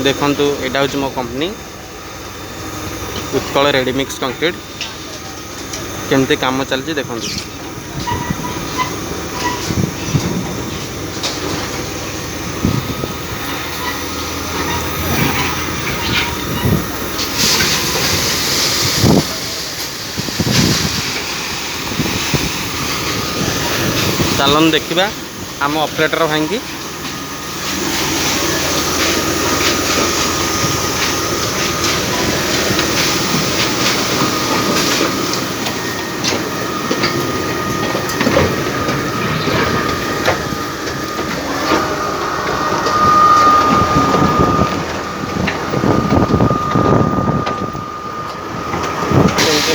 देखंतु एटा हूँ मो कंपनी उत्कल रेडीमिक्स कंक्रीट केमती काम चलती देखंतु। चलन देखा आम ऑपरेटर भाई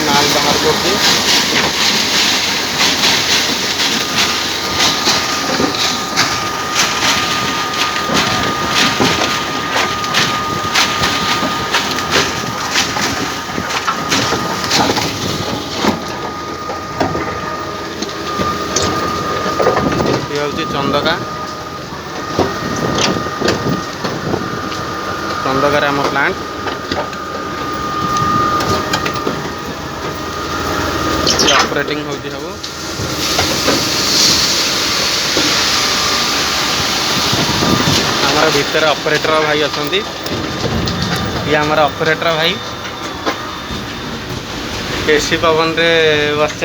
माल बाहर करती चंदका चंदकार आम प्लांट ऑपरेटिंग होती सब हमारा भीतर ऑपरेटर भाई अच्छा ये हमारा ऑपरेटर भाई एसी पवन रे बस